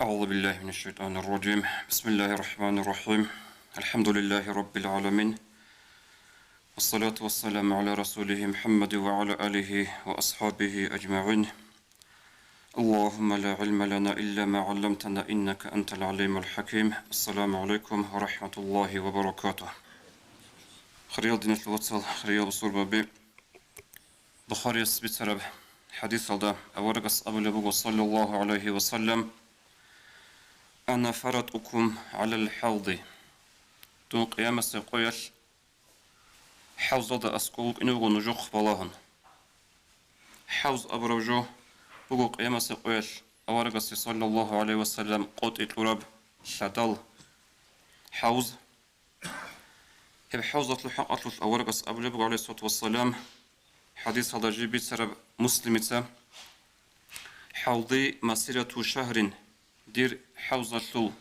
أعوذ بالله من الشيطان الرجيم. بسم الله الرحمن الرحيم. الحمد لله رب العالمين، والصلاة والسلام على رسوله محمد وعلى آله وأصحابه أجمعين. اللهم لا علم لنا إلا ما علمتنا إنك أنت العليم الحكيم. السلام عليكم ورحمة الله وبركاته. خريال دين الوصل خريال صوربابي بخاري السبيتسرب حديث هذا أورقس أبو لبوغ صلى الله عليه وسلم: أنا فرطكم على الحوض. دون قيام سيقويل حوض دا أسكوك إنو نجوخ بلاهن. حوض أبروجو بوغو قيام سيقويل أورقس صلى الله عليه وسلم قوت إتلورب شدال حوض هب حوضة الحق أطلس أورقس أبو لبوغ عليه الصلاة والسلام. حديث هذا جيبي سرب مسلمة حوضي مسيرة شهر دير حوزة لو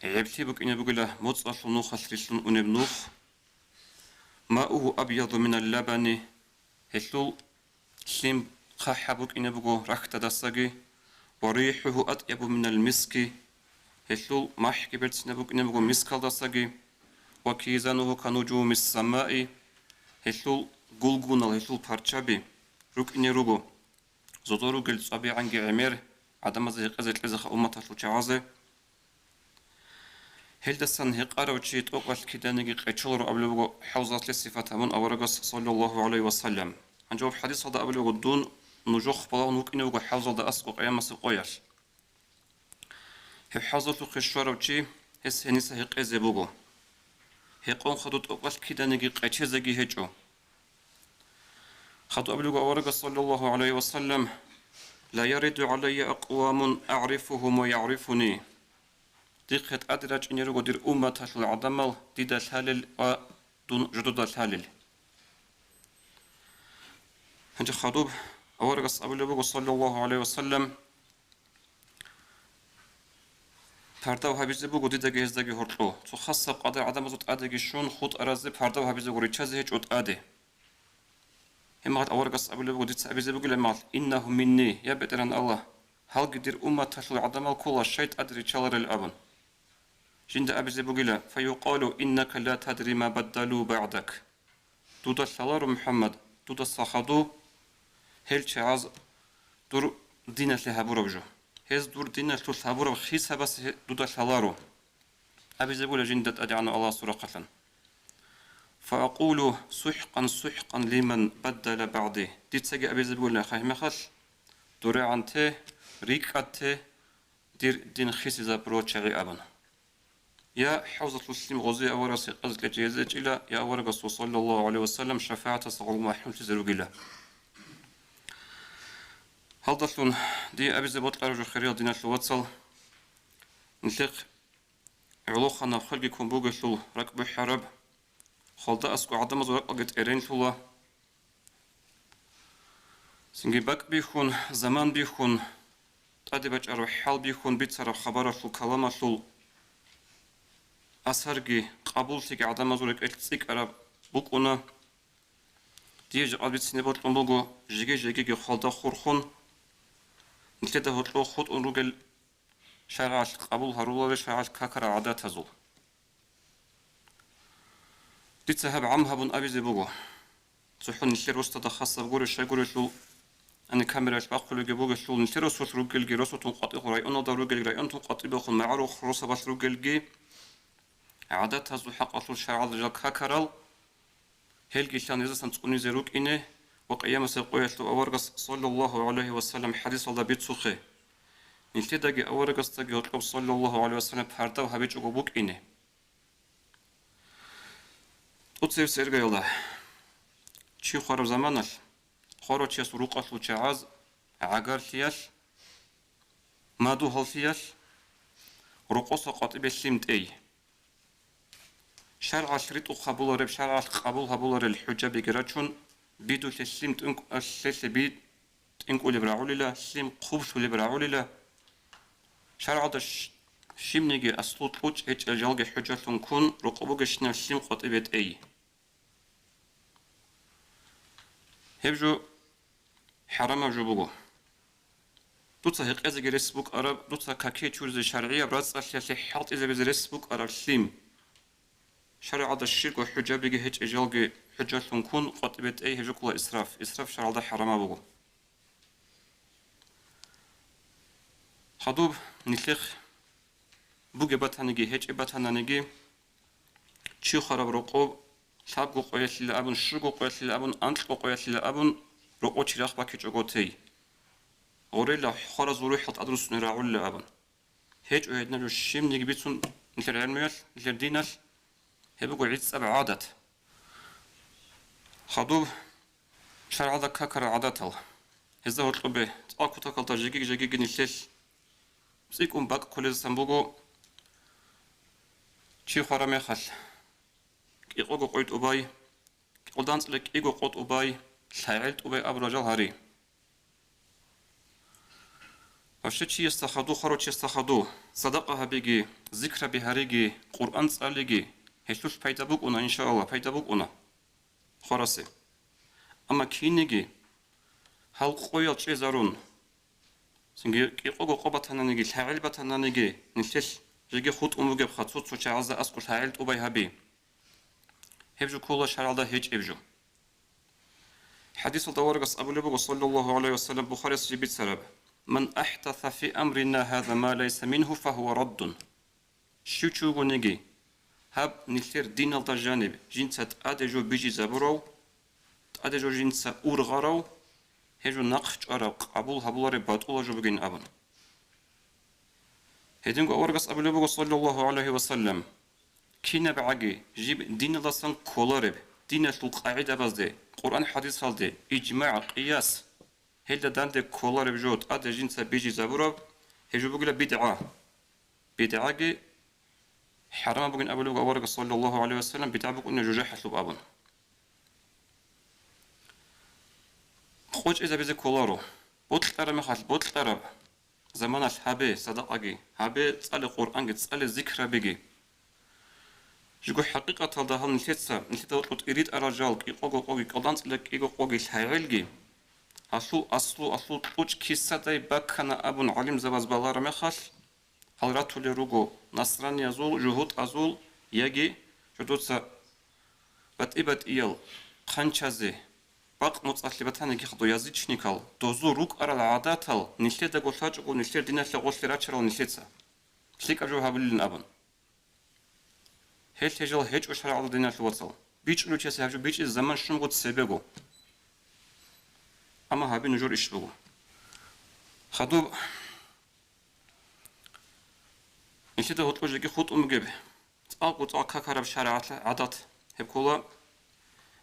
عبتي بك إن بقوله موت نوخ سريسون ونبنوخ ماؤه أبيض من اللبن هلو سيم خحبك إن بقو ركت دساقي وريحه أطيب من المسك هلو محكي برتس نبوك إن بقو مسك دساقي وكيزانه كنجوم السماء هلو قلقونا هلو بارشابي روك إن روغو زودورو قل صبي عنجي عمير عدم زي قزل قزخ أمته لوشعازه هل دسن هقارة وشيت أقوال كدانيجي قيتشلر أبلغو حوزات للصفات من أورغس صلى الله عليه وسلم. هنجاوب حديث هذا أبلغو دون نجوخ بلا نوكيني وغو حوزة دا أسقو قيامة سقوياش هب حوزة لقشوار وشي هس هنسا هقازي بوغو هقون خدود أقوال كدانيجي قيتشزاقي هجو خدو أبلغو أورغس صلى الله عليه وسلم: لا يرد علي أقوام أعرفهم ويعرفني. دقت أدرج إن يرغو دير أمة العدمل ديد الهلل ودون جدود الهلل. هنج خدوب أورغس أبو صلى الله عليه وسلم پرداو هبیزه بگو دیده گهزدگی هرلو تو خاصة قادر عدم زود أدگی شون خود أرزه پرداو هبیزه گوری چزه هیچ ات أده هم قد أورغس أبو لبو ديت هبیزه بگو لمال إنه مني يا بدران الله هل قدر أمة العدمل كل شيء أدري چالر الأبن جند أبيزي بقيلا فيقال إنك لا تدري ما بدلوا بعدك دودا الشلار محمد دودا الصخدو هل شعاز دور دينة لهابورا بجو هز دور دينة لهابورا خيسها بس دودا الشلارو أبيزي بقيلا جندت أدعنا الله سرقة فأقول سحقا سحقا لمن بدل بعدي ديت سجى أبيزي بقيلا خاي مخل دوري عنته ريكاته دير دين خيسي زابرو تشغي أبن يا حوزة المسلم غزي أورغس قزك جيزج إلى يا أورغس صلى الله عليه وسلم شفاعة صغر ما حمل تزرق إلى هل ضلون دي أبي زبط أرجو خيريا دينا الواتسل نلق علوخنا خلقكم بوغشل ركب حرب خلد أسكو عدم زرق أجت إيرين شلا سنجي باك بيخون زمان بيخون تادي بج أروح حال بيخون بيتصرف خبر شل كلام شل أسرقي قبول سيك عدم زورك إلتسيك أراب بوكونا ديج أبيت سنبوت لنبوغو جيجي خالدا خورخون نتلتا هتلو خود أنروغل شرعش قبول هرولا شرعش كاكرا عادات هزول ديت سهب عمها بن أبي زبوغو سوحون نتلر وستا خاصة بغوري شاقوري شلو أنا كاميراش باقلو جبوغي شلو نتلر وسوش روغل جي رسو تنقاطي خراي أنا دا روغل جي أنتو قاطي بخون معارو خروصة باش روغل جي عادات هزو حق أصل شرع الرجال كاكرال هلقي شان يزسن تقوني زيروك إنه وقيام سيقوية لو أورغس صلى الله عليه وسلم حديث الله بيت سوخي نلتدقي أورغس تقي هطلب صلى الله عليه وسلم بحرداو هبيج أقوبوك إنه أتصير سيرغي الله چي خارب زمانش خارو چي سروق أصلو چعاز عقار ثياش مادو هل ثياش رقصة قاطبة سلمت أي شرع شريط قبول رب شرع قبول قبول الحجة بجراتشون بيدو تسليم تنك أساس بيد تنكو لبرعولي لا سليم خبث لبرعولي لا شرع دش شمنيجي أصلو تلوج هج الجلج حجة تنكون رقبوج شنا سليم قطبت أي هبجو حرام جبوجو دوتا هيق ازي ريسبوك ارب دوتا كاكي تشورز شرعية براس اللي حاط اذا بز ريسبوك ارب سليم شرع هذا الشرك وحجة بيجي هيج اجالجي حجة تنكون قطبت اي هجوك الله اسراف شرع هذا حرام ابوه خدوب نتلخ بوجي باتانيجي هيج باتانانيجي تشي خراب رقوب شاب قويت لابن شرق قويت لابن انت قويت لابن رقوب تشرخ باكي جوتي غوريلا خرز وروح حط ادرس نراعول لابن هيج وهدنا جو الشيم نيجي بيتون مثل العلميات مثل الدينال هبقوا عيد سبع عادات خدوب شرع هذا كاكر عاداتل هذا هو طلبه تاكو تاكل جيجي نتلل بسيكم باك كل سنبوغو تشي خرامي خل كيقوغو قويت أباي كيقودانس لك إيغو قوت أباي شاعلت أباي أبرجال هاري فشتشي يستخدو خروج يستخدو صدقها بيجي ذكر بهاريجي قرآن صاليجي هشوش بايدا بوك أنا إن شاء الله بايدا بوك أنا خراسي أما كينيجي هل قويل شي زارون سنجي كيقوغو قوبات هنانيجي شاعل بات هنانيجي نشتش جيجي خوت أموغي بخاطوت سوچا عزا أسكو شاعلت أباي هابي هبجو كولا شرع الله هيج ابجو حديث الدوارقس أبو لبوغ صلى الله عليه وسلم بخاري سجيبت سرب من أحدث في أمرنا هذا ما ليس منه فهو رد شو تشوغو نيجي هب نثير دين الجانب جنسة أدجو بيجي زبرو أدجو جنسة أورغارو هجو نقش أرى قبول هبولاري باتولا جو بغين أبن هدينغو أورغس أبو لبوغ صلى الله عليه وسلم كينا بعجي جيب دين الله سان كولارب دين القاعدة بزده قرآن حديث فالده إجماع قياس هيدا دانده كولارب جود أدا جنسا بيجي زبورب هجو بقول بدعة حرام بقول أبو لوغ أورغ صلى الله عليه وسلم بدعة بقول إنه جوجا حسب أبن خوش إذا بيزي كولارو بوتل ترى مخال بوتل ترى زمان هابي صدقاجي هابي تسأل القرآن تسأل الذكر بيجي جوجو حقيقة هذا هم نسيتها وقت إريد الرجال يقوغو كلانس لك يقوغو الحيالجي أصلو توش كيسة داي باكنا أبن علم زباز بالار مخال حضراتو لروغو نصراني أزول جهود أزول يجي جدوتسا بات إيال خانشازي باق متصلي بتاني كيخدو يزيتشنيكال دوزو روك أرى العاداتال نسيت دا قوشاجو نسيت دينات لغوش لراتشرال نسيتسا شليك أجو هابلين أبن هل تجل هج وشرع الله دينات الوصل بيج لو تيسي هجو بيج الزمان شنغو تسيبغو أما هابي نجور إشبغو خدو نسيت هوتو جيكي خوت أمجيب تأقو تأقا كارب شرع عادات هبكولا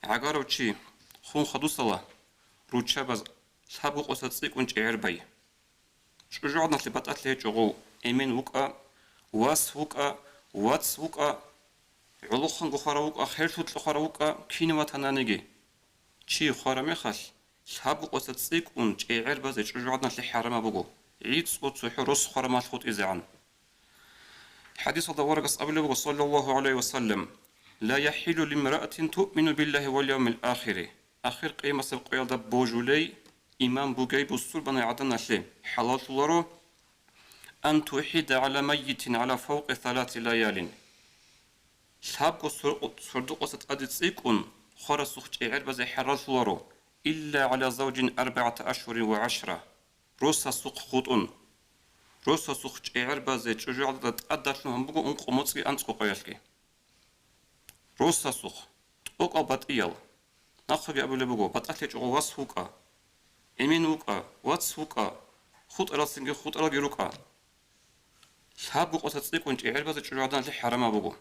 عقارو تشي خون خدو صلا روتشا باز سابقو قصتصيق ونج إعرباي شجو عدنا تلبات هجو إيمين وكا واس وكا واتس وكا علوخن بخاروك خيرتوت لخاروك كينما تنانيجي شي خارمي خاص سابق قصتصيق ونج إعربا زي شجو عدنا تلحرما بغو عيد صوت سحروس خرمات خط إزعان حديث الدوارقس أبلغ صلى الله عليه وسلم لا يحل لامرأة تؤمن بالله واليوم الآخر آخر قيمة سبق يلد بوجولي إمام بوغي بسر بنا عدنا شيء حلال لرو أن توحد على ميت على فوق 3 ليال سابق صردق ستأدت سيكون خرس سخت إعرب زي حلال لرو إلا على زوج 4 أشهر و10 روسا سوق خطون روسا سوخت إعرب زي تجوع أدت لهم بقو أنقو مصري أنسكو قيالكي روسا سوخ تقوق بطيال ناخذ أبو لبقو بطأتلج واس هوكا إمين هوكا واتس هوكا خط ألا سنجي خط ألا جيروكا شهاب بقو تتصيق وانت إعرب زي تجوع دان لحرما بقو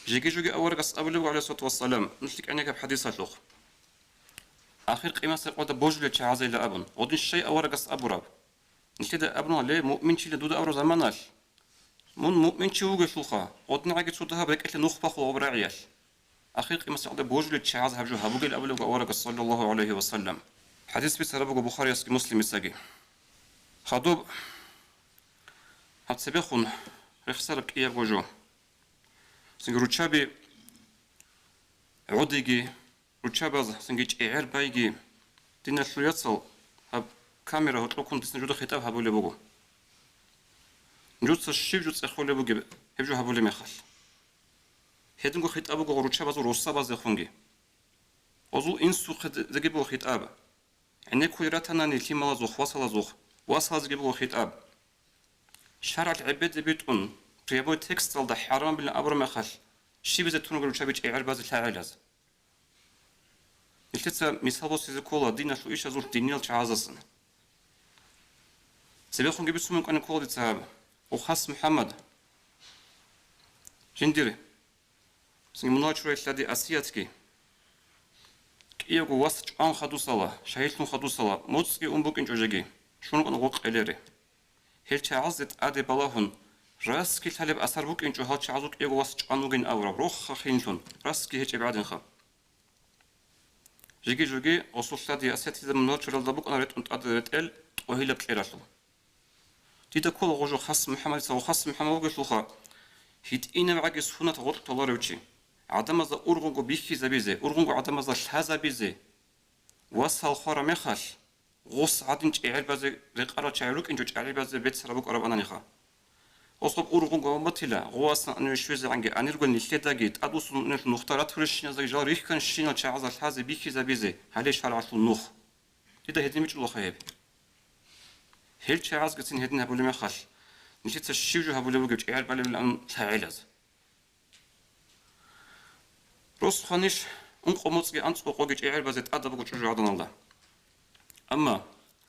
جيجي أورقس أبو لبقو عليه الصلاة والسلام نسلك عنيك بحديثة لوخ آخر قيمة سيقوة بوجلة شعازي لأبن ودن الشيء أورقس أبو راب نشيد أبنو ليه مؤمن شيء لدود أورو زمانال من مؤمن شيء وجه شوخا ودنا عقد صوتها بريك إتل نخبخ وبرعيال أخير قيمة سعودة بوجلة شعاز هبجو هبوجي الأبلغ أورق صلى الله عليه وسلم حديث بسربق بخاري يسكي مسلم يساقي خدوب هتسبيخون رخصرك إيا بوجو سنجي روتشابي عوديجي روتشاباز سنجي إعير بايجي دينا شو يتصل هب камера هتلقون تسنجود خطاب هبولي بوجو جوت الشيب جوت أخولي بوجي هبجو هبولي مخال هدنجو خطاب بوجو روتشا بازو روسا باز يخونجي أزو إنسو خد زجيبو خطاب يعني كل راتنا نلتي ملازوخ وصلازوخ وصل زجيبو خطاب شرع العباد بيتون بريبو تكست والده حرام بلا أبر مخال شي بزتون قالوا شابيج إعر باز التعالز التسا مثال بس كولا دينا شو إيش أزور دينيل تعازسن سبيخون جبت سمك أنا كولا تساب وخاص محمد جندري سنجمنا شوي الذي أسياتكي كيوغو واسج أن خدو صلاة شايلتون خدو صلاة موتسكي أمبوك إنجو جاجي شنو أنا وق إليري هل تعزت أدي بلاهن راسكي طالب أثر بوك إنجو هل تعزوك إيغو واسج أنوغين أورا روخ خينتون راسكي هيك بعدين خا جيجي جوجي أصول الذي أسياتي زمن نوتشرال دبوك أنا ريت أنت أدريت إل وهيلا بكيراشلو تيدا كل غجو خاص محمد سو خاص محمد وقشلوخا هيت إنا معاك سفونة غلط طلاروتشي عدم ذا أورغو بيخي زبيزة أورغو عدم ذا الحازة بيزة وصل خارا مخال غص عدن تعير بازة رقارة تعيروك إنجو تعير بازة بيت سرابوك أرب أنا نخا أصاب أورغو مطلع غواصنا أنو يشوز عنك أنيرغو نلتدا جيت أدوس نختارات فرش نزاق جاريخ كان شينا تعزى الحازة بيخي زبيزة هلي شرعت النوخ تيدا هدي ميجلو خيب هل تعز قتين هدنا هبولي مخال نشيت الشيوجو هبولي بوجب تعير بالي بالأن تعيلز روس خانيش قمصكي أنت قوقي تعير بازت أدب وجوجو عدن الله أما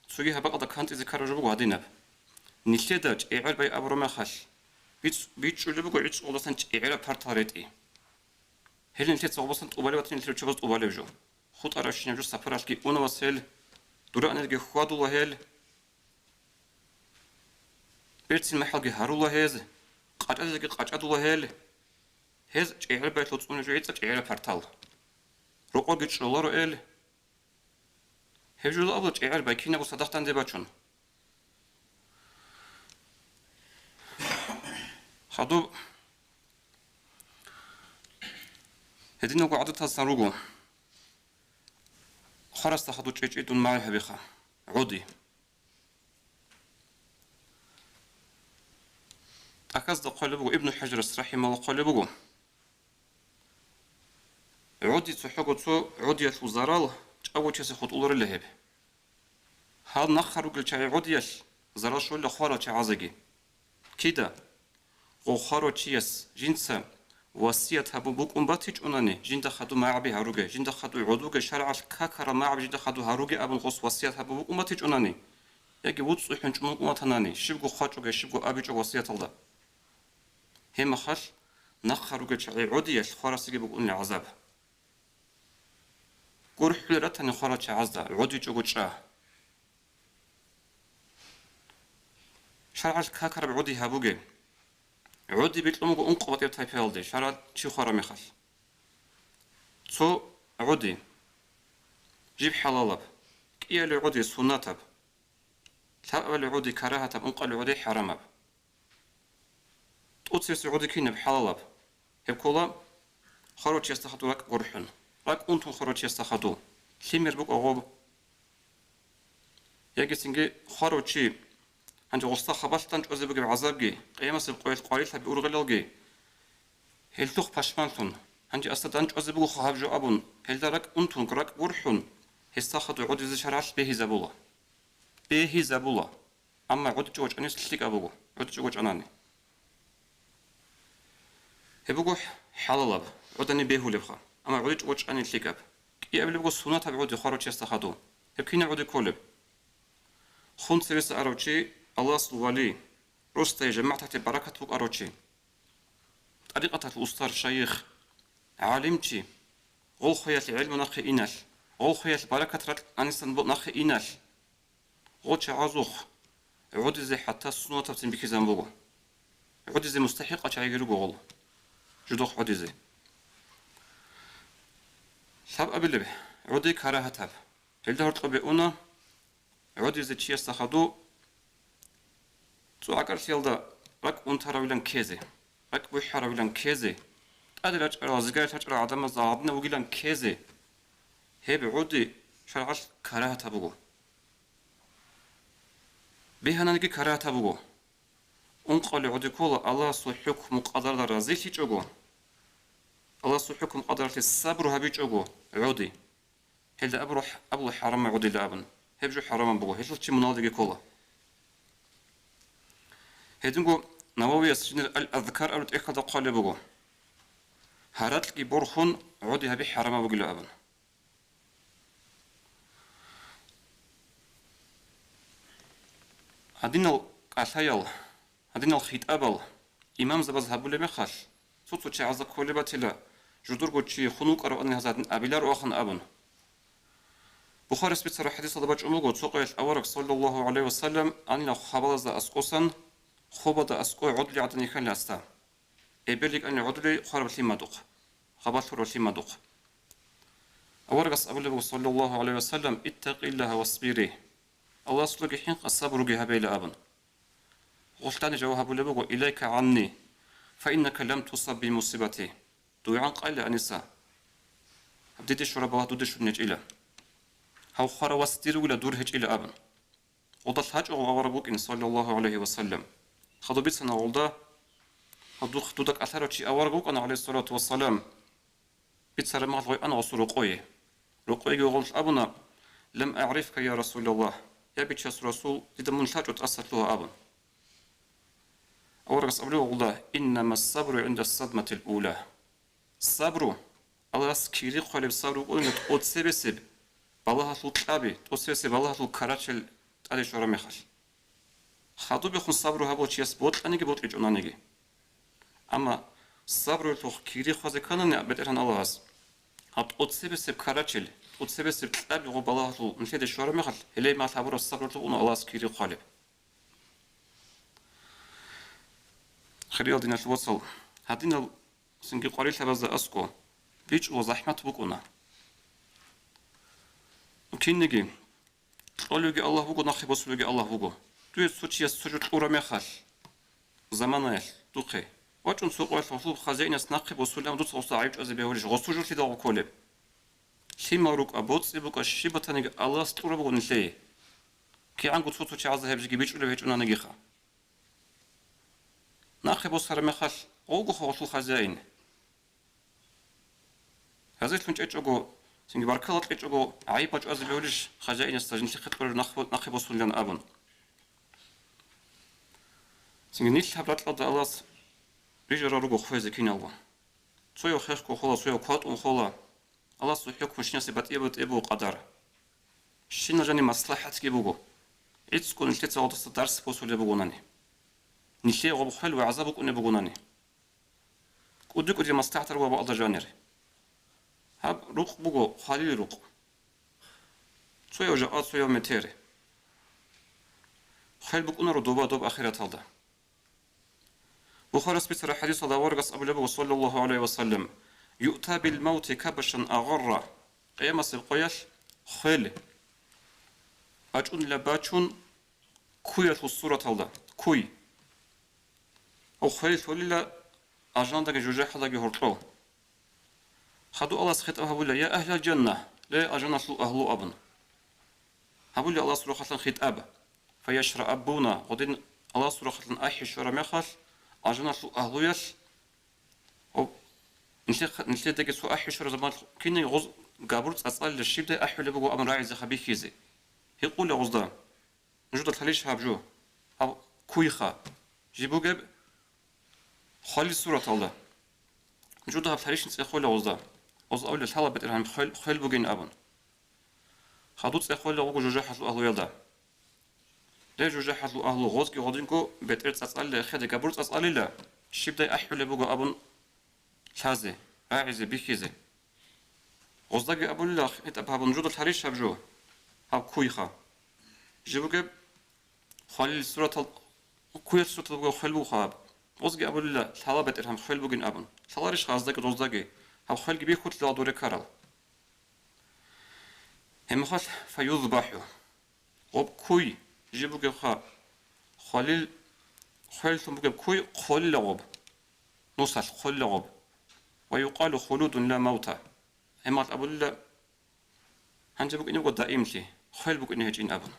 سوي هبقى دا كانت إذا كارجو بقى هدينا نشيدا تعير باي أبرو مخال بيت شو اللي بقى عيش أولسان تعير بارتاريتي هل نشيت صعوبسان تقبلي واتنين نشيت شباز تقبلي بجو خود أراشين جو سفراشكي أنا وسهل دورا أنرجي خواد الله هل بيرتين محلقي هارولا هز قاعد الله هل هز تعير بايت لطفون جويت تعير بارتال روقو جيت شلارو إل هجول أبو تعير بايكينا وصدقتان دباتشون خدو هدينا قعدت هالسروقو خرست خدو تشيدون معي هبيخا عودي أكاز قلبو ابن حجر السرحي ما قلبو عودي تحقو تو عودي الوزارال أول شيء سخط أولر اللهب هاد نخرو قل شيء عوديش زرال شو اللي خارج عزقي كده وخارج شيس جنسا وصية هبو بوك باتيج أناني جند خدو معبي هروجي جند خدو عدوجي شرع الكاكرا معب جند خدو هروجي أبن خص وصية هبو بوك باتيج أناني يجي وص يحنش مقوم تناني شبكو خاطوجي شبكو أبيج وصية الله هم خش نخرو قل شيء عوديش خارج يجي بوك عذاب قرح لرتني خارج عزدا عودي جوجا شرع الكاكرا بعودي هبوجي عودي بيتلمو أنقبض يبتاي فيلدي شرع شي خارا مخال تو عودي جيب حلالب كيا لعودي سناتب لا لعودي كراهتب أنقل لعودي حرامب توتسيس عودي كينا بحلالب هبكولا خروج يستخدو لك قرحن لك أنتم خروج يستخدو ثمر بك أغوب يجي سنجي خروجي عند غصة خبرتان جوزي بقى بعذابي قيامة سبقوا القارئ تبي أورغلوجي هل تخ باشمانتون عندي أستدان جوزي بقى خاب جو أبون هل درك أنتم كرك ورحون هستخدوا عود زشراش به زبولا أما عود جوج أني سلك أبوه عود جوج أناني هبقوا حلالب عودني به لبخا أما عود جوج أني سلك أب كي أبي بقوا سنة تبع عود خارج يستخدوا هبكينا عود كولب خون سرس أروتشي الله سلوالي رستي جمعت بركة فوق أروتشي طريقة الأستاذ شيخ عالمتي غول خيات العلم نخي إنال غول خيات بركة رت أنسان بق نخي إنال غول شعازوخ عود زي حتى السنة تبتن بك زنبوغو عود زي مستحق أشعيرو غول جدوخ عود زي سب أبلب عودي كراهة تب هل دهرت قبئونا عود زي تشي استخدو تو أكر سيلدا رك أنتراويلان كيزي رك بوحراويلان كيزي أدرج رازقار تجرى عدم الزعابنا وقيلان كيزي هي بعودي شرعش كراهة تبغو بهنانجي كراتا بوغو انقل عودي كولا الله سو حكم قدر رازيتي جوغو الله سو حكم قدر الصبر هبي جوغو عودي هل أبروح أبو حرام عودي لابن هبجو حرام بوغو هل تشي منالدي كولا هدنجو نووي السجن الأذكار أرد إخذ قال بوغو هاراتلكي بورخون عودي هبي حرام بوغو لابن هدين القاثيال هدين الخيتابل إمام زباز هبولي مخال سوتو تشي عزب كولي باتلا جدور تشي خنوك أرواني هزادن أبيلار أخن أبن بخاري سبيتسر حديث هذا باج أموغو تسوقي الأورق صلى الله عليه وسلم أننا خبالز دا أسقوسن خوبا دا أسقوي عدلي عدني خان لاستا إبليك أني عدلي خارب لما دوق خبال ثور لما دوق أورق أبو صلى الله عليه وسلم اتق الله واصبري الله سلوك حين الصبر جهبيل أبن قلتاني جواب لبوغو إليك عني فإنك لم تصب بمصيبتي دوعان قال أنسا هبديتي شربها دودي شنج إلى هاو خارا واستير ولا دور هج إلى أبن وضل هاج أغواربوك إن صلى الله عليه وسلم خدو بيتسنا والدا هدو خدودك أثارو چي أواربوك أنا عليه الصلاة والسلام بيتسر مغلغي أنا غصو رقوي رقوي غلط أبنا لم أعرفك يا رسول الله يا بيتشاس رسول إذا منتاج وتأسد له أبن أورغس أبلو والله إنما الصبر عند الصدمة الأولى الصبر الله سكيري قولي بالصبر وقولي نتقود سبسب بالله تلقابي توسبسب بالله تلقاراتشل تالي شورا ميخال خادو بيخون صبر هبو چيس بوت أنيجي بوت لجونا نيجي أما الصبر تلقيري خوزي كانن بدرهن الله هز هتقود سبسب كاراتشل تقود سبسب تلقابي غو بالله تلقيري شورا ميخال هلي ما تعبر الصبر تلقون الله سكيري قولي خريال دينا الوصل هادينا سنجي قريل تبازا أسكو بيج وزحمة بكونا وكين نجي قولوجي الله بوكو نخي بوسلوجي الله بوكو توي سوتشي سوجت أورا مخال زمانه دوقي واتون سوق والفوق خزينة نخي بوسلام دوت صوص عيب أزي بيورج غصوجو في داغو كولب شي ماروك أبوت سيبوك أشي بتانيج الله ستورا بوكو نسلي كي عنكو تصوتو شي عزه بيجي بيج ولا بيج أنا نجيخا ناخي بوسر مخال أوجو خاصو خزين هذا الفنج أجوجو سنجي باركلات أجوجو عيب أج أزي بيورج خزين استجن تخطر ناخي بوسر لنا أبن سنجي نيل حبلات الله بيجرا روجو خوازي كينالوا سويو خيركو خولا سويو كوات خلا الله سويو كوشنيا سبات إبو قدر شينا جاني مصلحة كيبوجو إتسكون التيتا وضس درس بوسر لبوجوناني نشي غب خل وعذابك أني بقولاني كودك ودي مستعتر وبعض جانر هاب روق بقو خالي روق سويا وجاءات سويا متيري خل بقولنا ردوبا دوب آخرة هذا بخارس بيتر حديث الله ورقص أبو لبو صلى الله عليه وسلم يؤتى بالموت كبشا أغرى قيام سبقياش خل أجون لباتشون كوية الصورة هذا كوي أو خير ثولي أجندا جوجة حدا جهرتو خدوا الله سخط هبولا يا أهل الجنة لا أجنة أهل أبن هبولا الله سبحانه وتعالى خطاب فيشرع أبونا ودين الله سبحانه وتعالى أحي شرع مخال أجنة أهل يش أو نشلي تجي سو أحي شرع زمان كني غز قابرت أسأل الشيب ده أحي لبقو أمر راعي زخبي خيزي يقول لغزدان نجود الخليج هابجو أو كويخا جيبو جاب خالي الصورة الله جودها بتحريش نسخول أوزدا أوز أول الحلا بترهم خل بوجين أبن خدوت سخول لوجو جوجة حلو أهلو يلدا لا جوجة حلو أهلو غوز كي غادينكو بترت أسأل خد كبرت أسأل لا شيب ده أحول بوجو أبن شازي عايزة بيخيزة غوزدا كي أبن لا إتبع أبن جود الحريش هبجو هب كويخا جيبوجي خالي الصورة كويت الصورة بوجو خل بوخاب وزجي أبو الله حلا بترهم خل بوجين أبن حلارش خازدك دوزداجي هم خل جبيه خد لا دور كارل هم خل فيذبحوا وب كوي جيبوا جخا خليل خل ثم بجيب كوي خل لغب نصل خل لغب ويقال خلود لا موتى هم أبو الله هنجيبوا إنه قد دائم شيء خل بوجين هجين أبن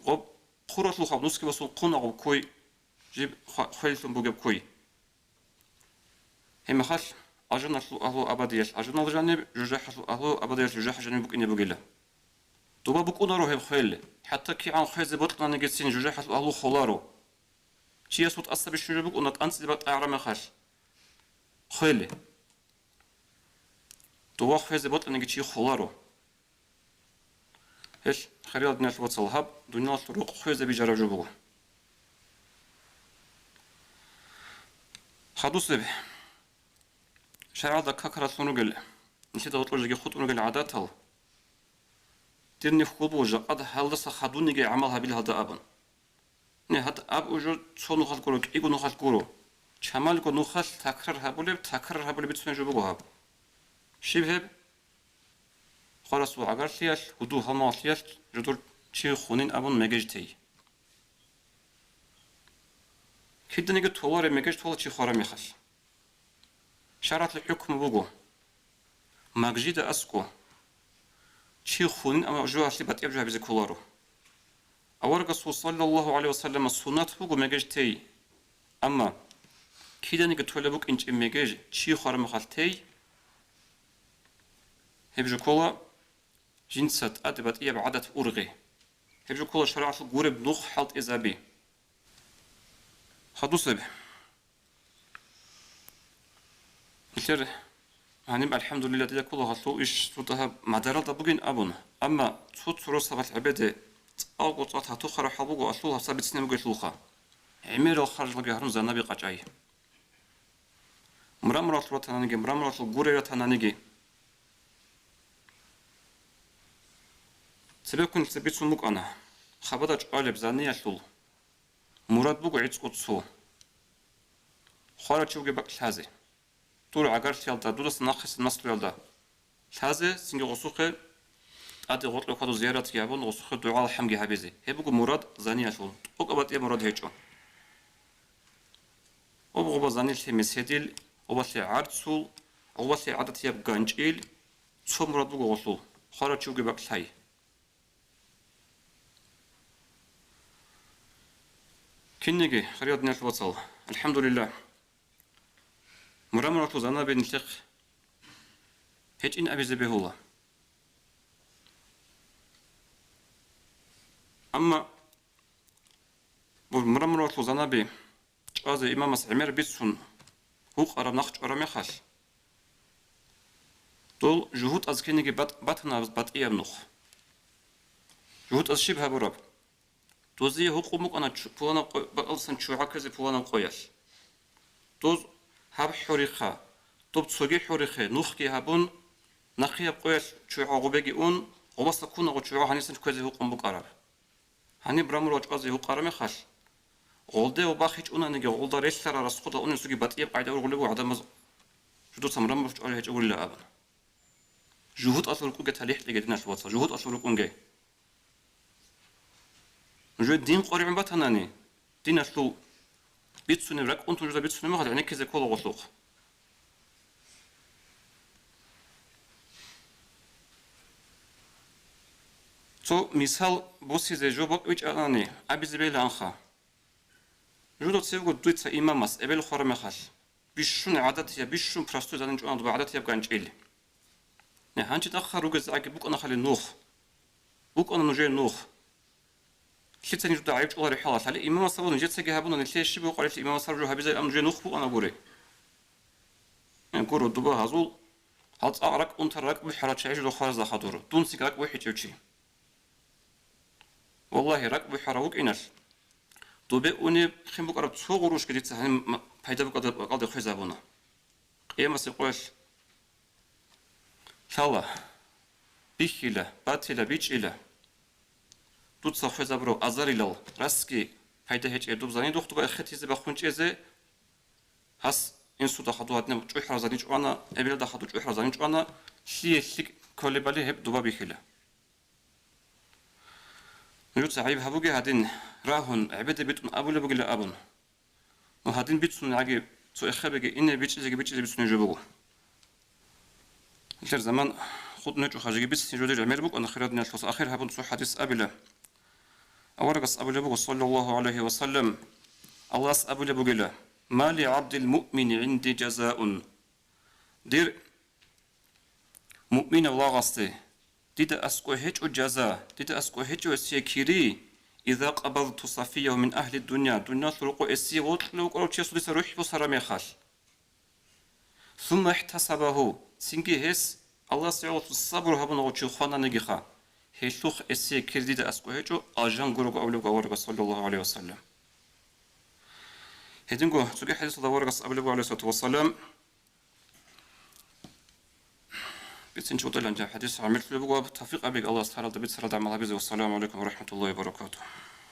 وب قرات لوخا نسكي وسو قنع كوي جيب خيلتم بوجب كوي هم خال أجنة أهلو أبديش أجنة الجانب جوجح أهلو أبديش جوجح جانب بوك إني بوجلا دوبا بوك أنا روح بخيل حتى كي عن خيز بطلنا نجسين جوجح أهلو خلارو شيء صوت أصلا بيشوف بوك أنك أنت دبت أعرم خال خيل دوبا خيز بطلنا نجسين خلارو هش خريط ناس وتصلهب دنيا الطرق خيز بيجرب جبوه خدوس به شرع ذا كاكرا سونوغل نسيت أطلع جي خطو نوغل عادات هل ترني خطو جا قد هل دس خدوني جي عملها بالهذا أبن نه هاد أب وجود صون نخال كورو إيجو نخال كورو شمال كو نخال تكرر هبولي بتسون جبوه هب شبه خلاص وعقر سياش هدو هما سياش جدول شي خونين أبن مججتي كده نيجي تولار مجج تولار شي خارم يخش شرط الحكم بوجو مججد أسكو شي خونين أما جوا شي بات يرجع بزي كولارو أورق صلى الله عليه وسلم السنة بوجو مججتي أما كده نيجي تولار بوك إنش مجج شي خارم يخلتي هبجو كولا جنسات أدبت إيه بعدة أرغي هبجو كولا شرعت الجورب نخ حلت إزابي خدوس به مثل هنبقى الحمد لله ده كله هتلو إيش صوتها مدارة بوجين أبون أما صوت روس هبت عبادة أو قطعة هتوخر حبوجو أصلها ثابت سنة بوجي لوخا عمير خرج لقي هرم زنبي قجعي مرمرة لوتنا نيجي مرمرة الجورة لوتنا نيجي سبكون سبيت سموك أنا خبرت قالب زنية شول مراد بوجو عيد قدسو خارج شوجي بق الحازي طول عقار سيالدا دولس ناقص النصر يالدا الحازي سنجي غسوخ أدي غطلو كادو زيارات يابون غسوخ دعاء الحمجي هبيزي هي بوجو مراد زنية شول أقبض إيه مراد هيجو أبغى زني التمس هديل أبغى عرض سول أبغى عدد ياب جانجيل شو مراد بوجو غسول خارج شوجي بق الحي كنيجي خريط ناس وصل الحمد لله مرامرة زنا بين شيخ هيج إن أبي زبيهولا أما مرامرة زنا بي أز إمام عمر بيتسون هو قرب نخش قرب يخش دول جهود از كنيجي باتنا بات إيه منخ جهود از شبه براب دوزي هو قومك أنا بوانا بقلسن شو عكزي بوانا قويش دوز هب حريقة طب تصجي حريقة نخكي هبون نخيا قويش شو عقوبة اون وبس كون أو شو هنيسن كذي هو قوم بقرب هني برامر وجازي هو قرب يخش غلده وباخيج أنا نيجي غلده ريش ترى رسخته أنا سوقي بتيه قاعدة وغلبه وعدم شدو سمرام مش عليه هيج أقول لا أبدا جهود أصل كون جتاليح لقينا شو وصل جهود أصل كون جاي جود دين قريب باتناني دين أصله بيتسوني راك أنتو جزء بيتسوني ما هذا يعني كذا كله غسوق تو مثال بوسي زي جوبك ويش أناني أبي زبيل أنخا جودو تسيبو دويت إمامس أبي الخرم خاش بيشون عادات يا بيشون براستو زانين جو أنا بعادات يبقى نجيل نه هنچ تأخر روجز أكيد بوك أنا خلي نوخ بوك أنا نجيل نوخ شيء تاني جدا عيب الله رحلة على إمام صلوا نجت سجى هبونا نتلاقي شيء بقول عليه إمام صلوا هبي زي أم جي نخبو أنا بوري يعني كورو دبا هزول هات أعرق أنت رك بحرات شيء جو خارج خاطر دون سكرك واحد يوشي والله رك بحراوك إناش دوبي أني خم بقرب سوق روش كديت سهل فايدة بقدر خيز هبونا إيه ما سيقولش شالا بيخيله باتيله بيجيله тут сахвеза бро азарилал раски пайда хеч эрдуб зани духту ба хетизе ба хунчезе хас ин суда хадуатне чуйхра зани чуана эбела да хаду чуйхра зани чуана хиелик колебали хеп дуба бихила нуют сахиб хабуге хадин рахун абеде битун абуле бугила абун но хадин битсун аги цо эхебеге ине бичизе битсун жобугу إخر زمان خود نجوا خارجي بس نجوا درج عمر بوك أنا خيرات ناس آخر هبون صح حديث أبلا أورقس أبو لبو صلى الله عليه وسلم الله أبو لبو قال ما لعبد المؤمن عندي جزاء دير مؤمن الله غصته ديد أسكو هيج جزاء ديد أسكو هيج وسيكيري إذا قبضت صفيه من أهل الدنيا دنيا ثلقو إسي وطلوك أو تشيسو ديس روحي بصرامي خال ثم احتسبه سنجي هس الله سيعود الصبر هبن وچو خوانا نجيخا هيشوخ إسي كرديد أسكو هيجو أجان قروق أولوك أورغ صلى الله عليه وسلم هيدنقو تقول حديث الله أورغ أولوك عليه الصلاة والسلام بيتسين شوطة لنجا حديث عملت لبقوا بتوفيق أبيك الله سبحانه وتعالى والسلام عليكم ورحمة الله وبركاته